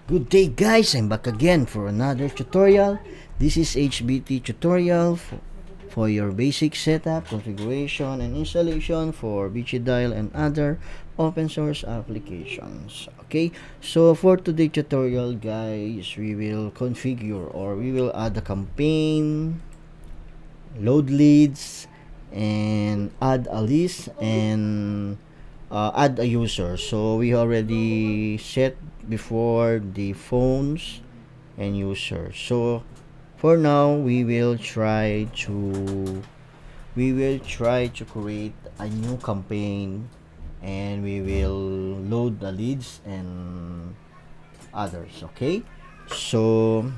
Good day guys, I'm back again for another tutorial. This is HBT tutorial for your basic setup, configuration, and installation for Vicidial and other open source applications. Okay, so for today's tutorial guys, we will configure or we will add a campaign, load leads, and add a list and add a user. So we already set before the phones and users. So for now we will try to create a new campaign, and we will load the leads and others. So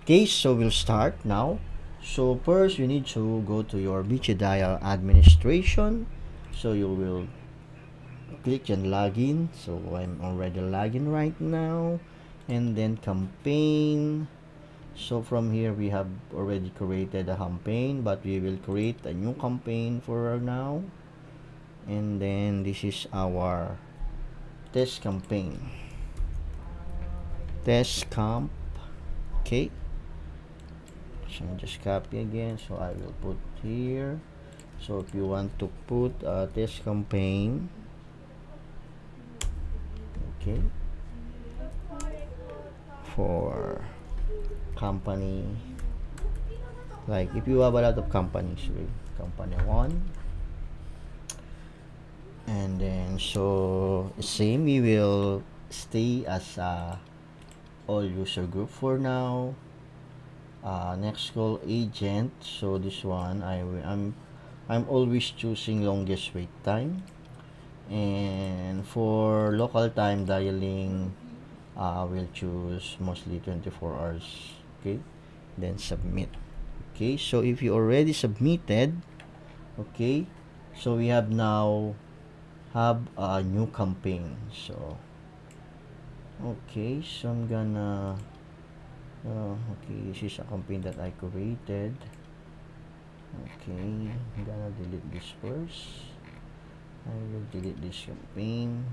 we'll start now. So first you need to go to your Vicidial administration. So you will click and login. So I'm already logging right now, and then campaign. So from here we have already created a campaign, but we will create a new campaign for now. And then this is our test campaign, test camp. Okay, so just copy again, so I will put here. So if you want to put a test campaign, okay, for company, like if you have a lot of companies with company 1, and then so same, we will stay as a all user group for now. Next call agent, so this one I'm always choosing longest wait time, and for local time dialing we'll choose mostly 24 hours. Okay, then submit. Okay, so if you already submitted, okay, so we have now have a new campaign. So okay, so I'm gonna okay, this is a campaign that I created. Okay, I'm gonna delete this first. I will delete this campaign.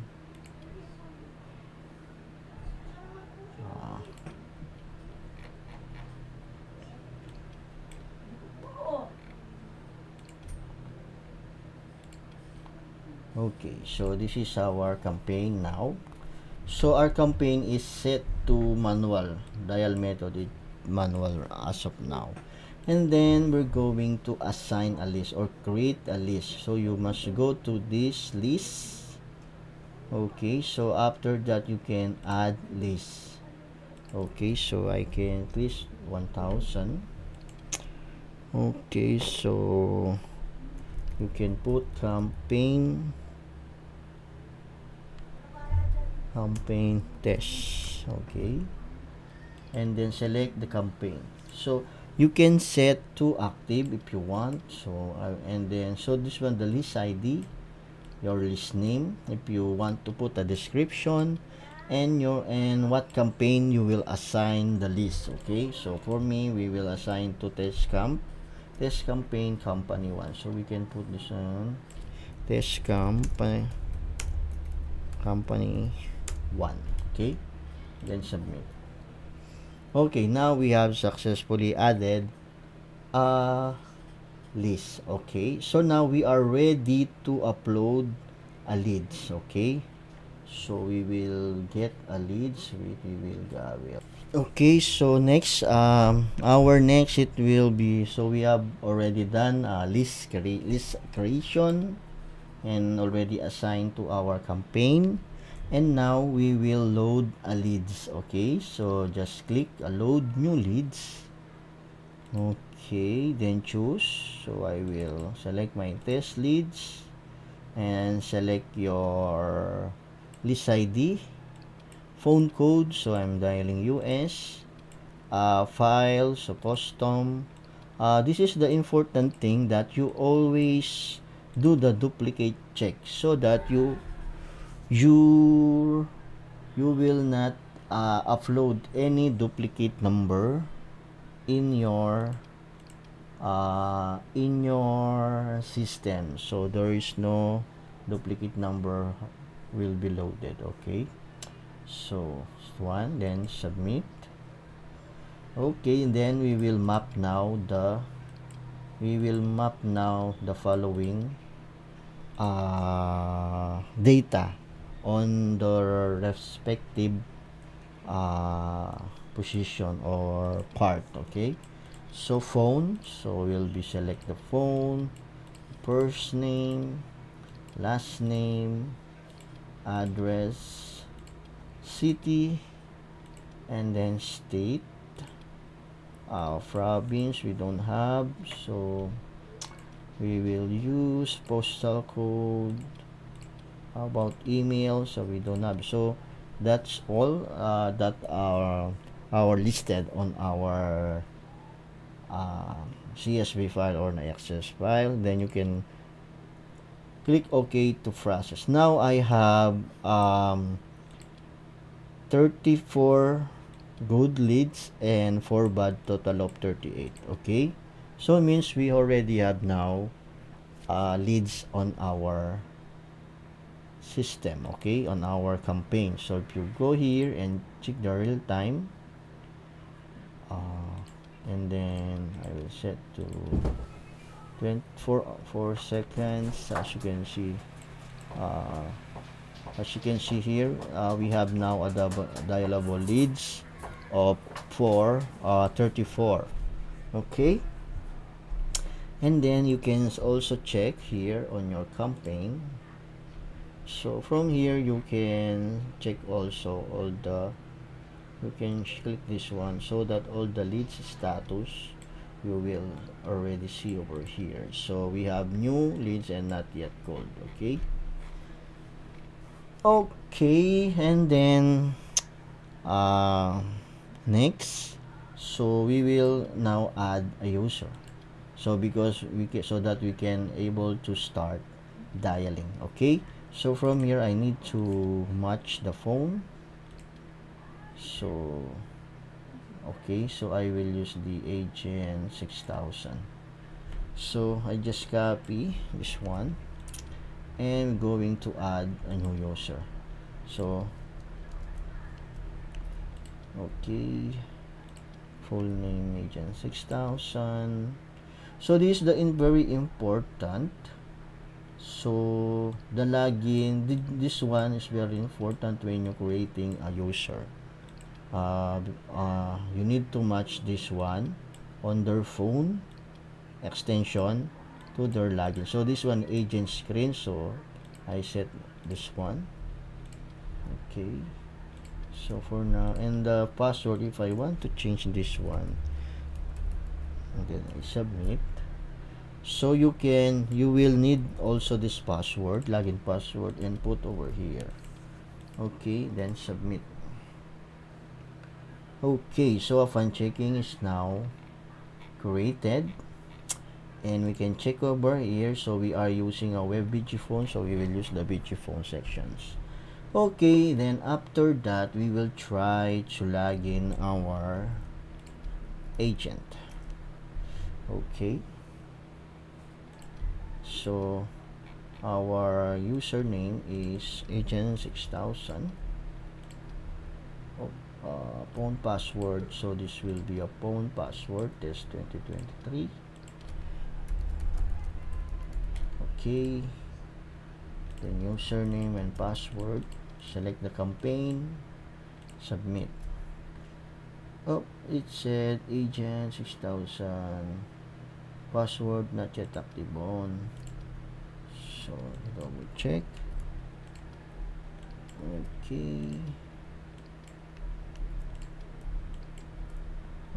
Okay, so this is our campaign now. So our campaign is set to manual. Dial method is manual as of now. And then we're going to assign a list or create a list. So you must go to this list. Okay, so after that you can add list. Okay, so I can list 1000. Okay, so you can put campaign test. Okay, and then select the campaign. So you can set to active if you want. So and then so this one, the list ID, your list name, if you want to put a description, and what campaign you will assign the list. Okay, so for me we will assign to test campaign company 1. So we can put this on test company 1. Okay, then submit. Okay, now we have successfully added a list. Okay, so now we are ready to upload a leads. Okay, so we will get a leads. Okay, so next our next it will be, so we have already done list creation and already assigned to our campaign, and now we will load a leads. Okay, so just click load new leads. Okay, then choose. So I will select my test leads and select your list ID, phone code, so I'm dialing US, file, so custom. This is the important thing, that you always do the duplicate check, so that you will not upload any duplicate number in your system. So there is no duplicate number will be loaded. Okay, So one, then submit. Okay, and then we will map now the following data on the respective uh, position or part. Okay, so phone, so we'll be select the phone, first name, last name, address, city, and then state. Province we don't have, so we will use postal code. How about email? So we don't have. So that's all that are listed on our CSV file or an access file. Then you can click OK to process. Now I have 34 good leads and 4 bad, total of 38. Okay, so it means we already have now leads on our system, okay, on our campaign. So if you go here and check the real time, and then I will set to 24 seconds. As you can see here, we have now a dialable leads of 34. Okay, and then you can also check here on your campaign. So from here you can check also all the, you can click this one so that all the leads status you will already see over here. So we have new leads and not yet cold. Okay, and then next, so we will now add a user, so because so that we can able to start dialing. Okay, so from here I need to match the phone. So okay, so I will use the agent 6000. So I just copy this one and going to add a new user. So okay, full name agent 6000. So this is the very important. So the login, this one is very important when you're creating a user. You need to match this one on their phone extension to their login. So this one agent screen, so I set this one. Okay, so for now, and the password, if I want to change this one, and then I submit. So you will need also this password, login password, and put over here. Okay, then submit. Okay, so a fun checking is now created, and we can check over here. So we are using a web BG phone, so we will use the BG phone sections. Okay, then after that we will try to log in our agent. Okay, so our username is agent 6000. Phone password, so this will be a phone password test 2023. Okay, then username and password, select the campaign, submit. Oh, it said agent 6000 password not yet active on, so double check.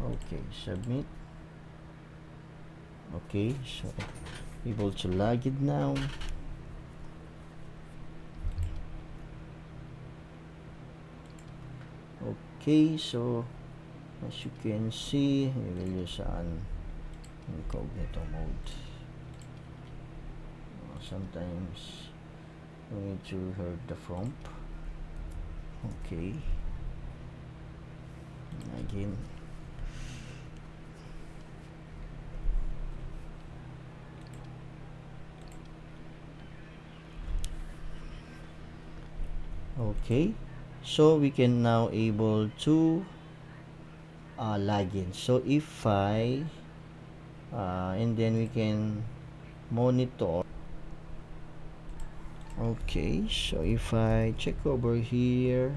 Okay, submit. Okay, so able to log it now. Okay, so as you can see, we will use an incognito mode. Sometimes we need to hear the prompt. Okay, again. Okay, So we can now able to log in. So if I and then we can monitor. Okay, so if I check over here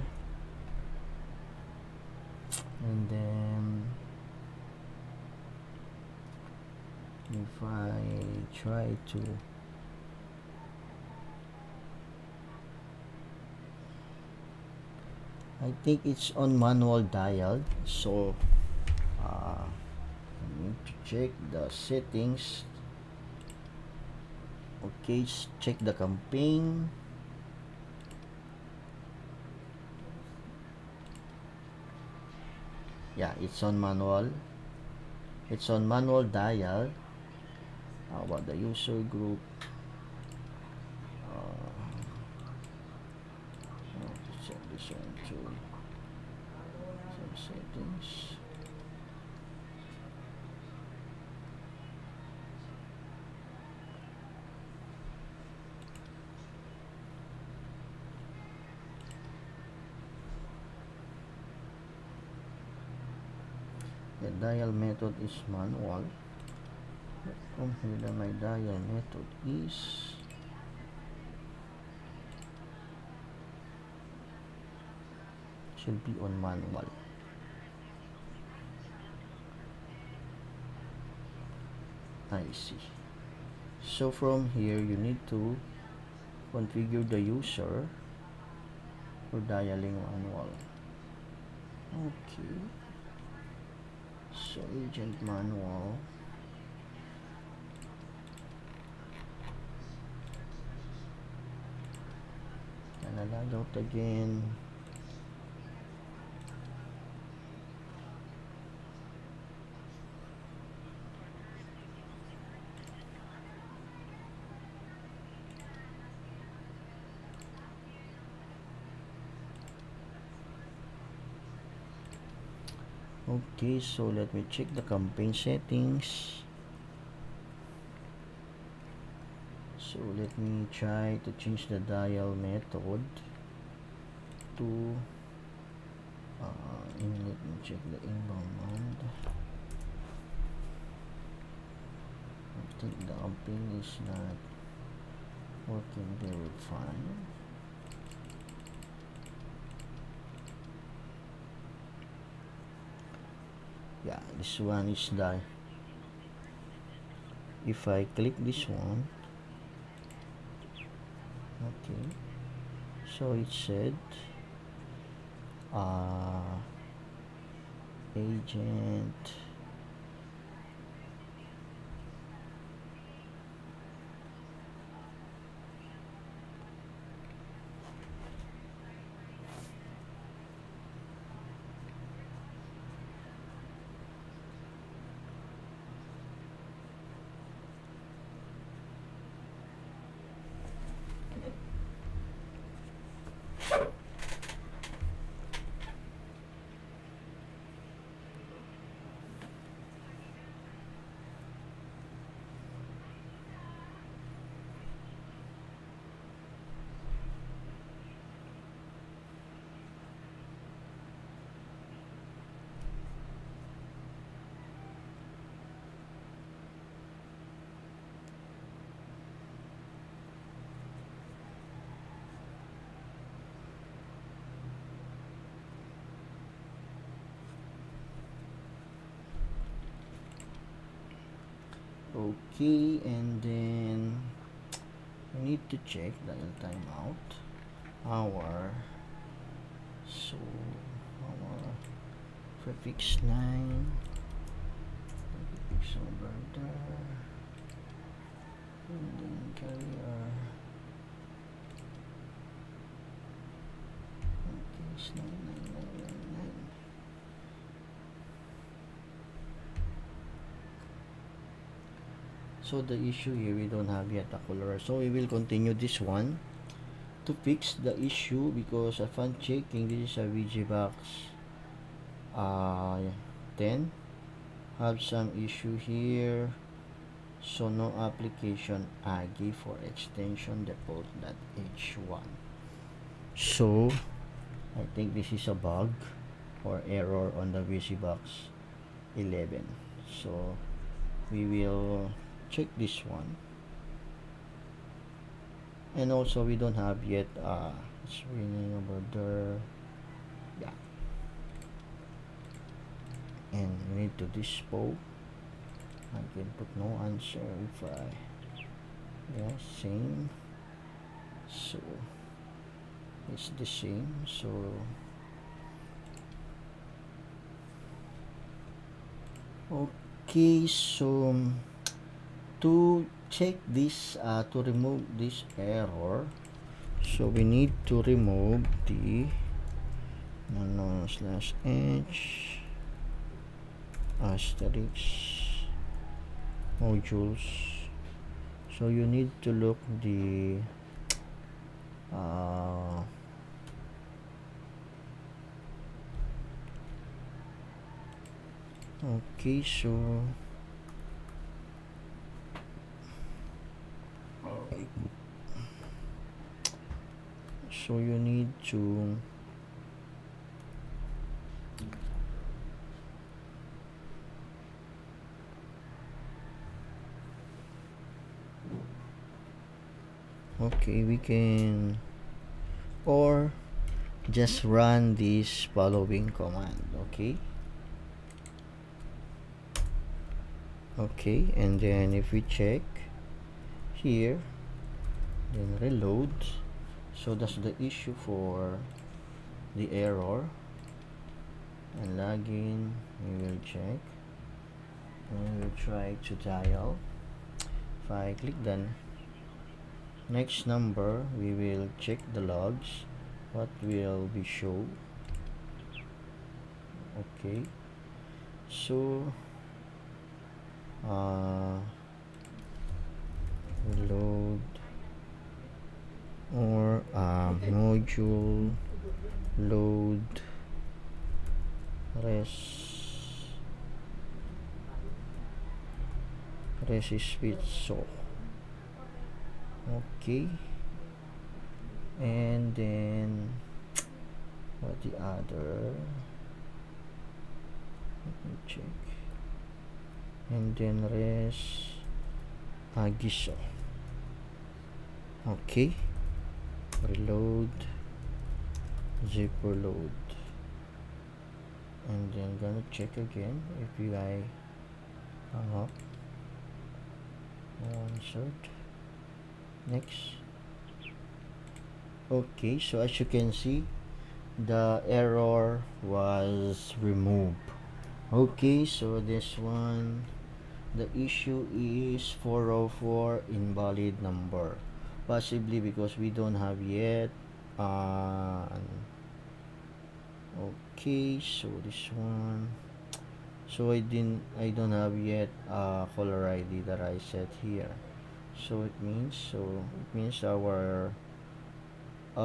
and then if I try to I think it's on manual dial, so I need to check the settings. Okay, check the campaign. Yeah, it's on manual. It's on manual dial. How about the user group? Check this one too. Some settings. The dial method is manual. From here, my dial method is should be on manual. I see. So from here, you need to configure the user for dialing manual. Okay. So agent manual. And I log out again. Okay, so let me check the campaign settings. So let me try to change the dial method to let me check the inbound mode. I think the campaign is not working very fine. Yeah, this one is the if I click this one, okay, so it said agent okay, and then I need to check dial timeout hour. So our prefix 9 prefix over there and then carrier. Okay, it's 99999. So the issue here, we don't have yet a color, so we will continue this one to fix the issue because upon checking, this is a VGBox 10 have some issue here, so no application AGI for extension default.h1. So I think this is a bug or error on the VisiBox 11. So we will check this one. And also we don't have yet screening over there. Yeah. And we need to dispo. I can put no answer if I, yeah, same. So it's the same. So okay, so to check this, to remove this error, so we need to remove the /h asterisk modules. So you need to look the okay, so you need to okay, we can or just run this following command. Okay, and then if we check here, then reload. So that's the issue for the error. And login, we will check and we will try to dial. If I click done, next number, we will check the logs, what will be show. Okay, so reload or module load res is fit. So okay, and then what the other, let me check, and then res agiso. Okay, reload, zipper load, and then gonna check again if I hang up. Insert, next. Okay, so as you can see, the error was removed. Okay, so this one, the issue is 404 invalid number, possibly because we don't have yet okay, so this one, so I don't have yet caller ID that I set here. So it means our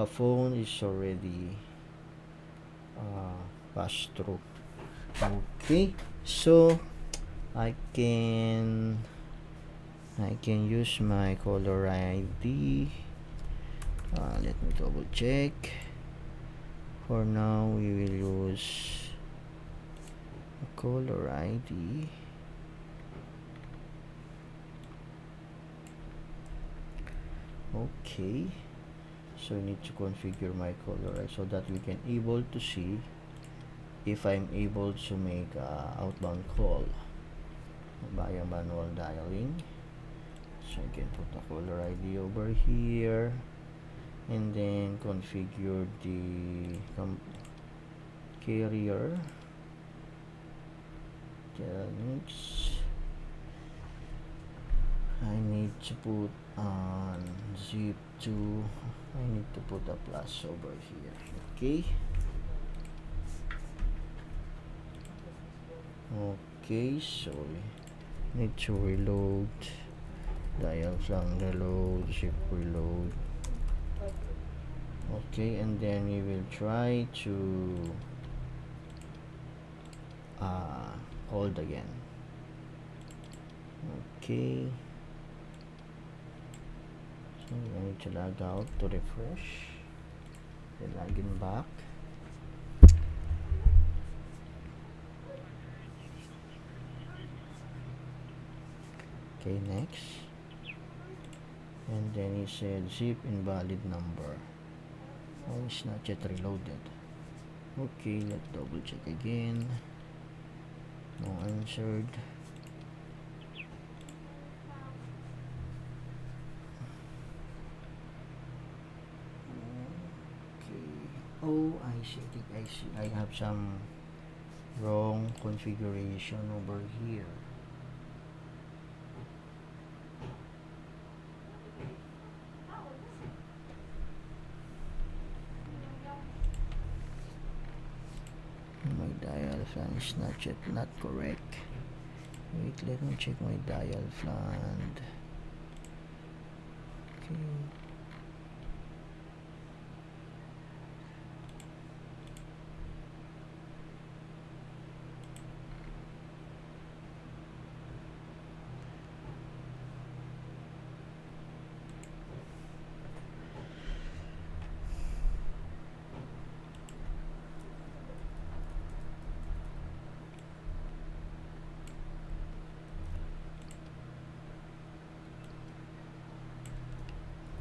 phone is already passed through. Okay, so I can use my caller ID. Let me double check. For now, we will use a caller ID. Okay, so I need to configure my caller ID so that we can able to see if I'm able to make outbound call via manual dialing. So I can put the caller ID over here and then configure the carrier. Next, I need to put on zip to, I need to put a plus over here. Okay, so need to reload, dial lang reload, zip reload. Okay, and then we will try to hold again. Okay, so I need to log out to refresh, then log in back. Okay, next. And then he said zip invalid number. Oh, it's not yet reloaded. Okay, let's double check again. No answered. Okay. Oh, I see. I see. I have some wrong configuration over here. My dial plan is not correct. Wait, let me check my dial plan. Okay.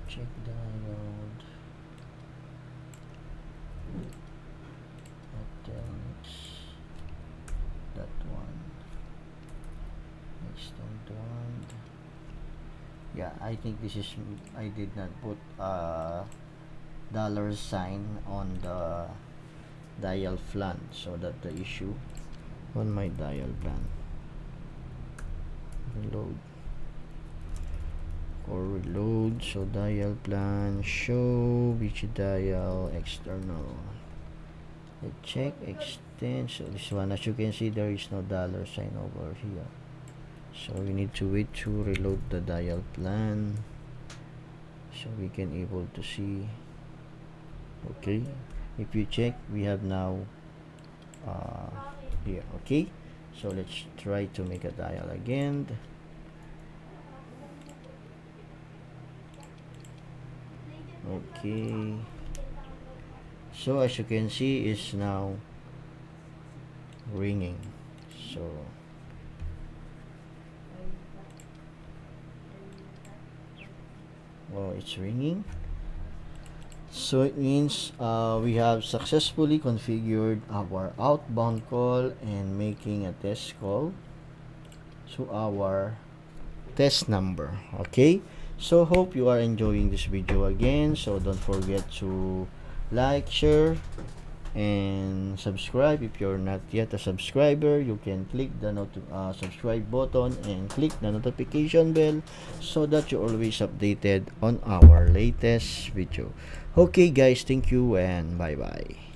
Check diode. That one. Extend one. Yeah, I think this is, I did not put a dollar sign on the dial plan, so that the issue on my dial plan. Reload or reload. So dial plan show Vicidial external. Let's check extend. So this one, as you can see, there is no dollar sign over here, so we need to wait to reload the dial plan so we can able to see. Okay, if you check, we have now here. Okay, so let's try to make a dial again. Okay, so as you can see, it's now ringing. So it's ringing, so it means we have successfully configured our outbound call and making a test call to our test number. Okay, so hope you are enjoying this video again. So don't forget to like, share, and subscribe. If you're not yet a subscriber, you can click the subscribe button and click the notification bell so that you're always updated on our latest video. Okay guys, thank you and bye bye.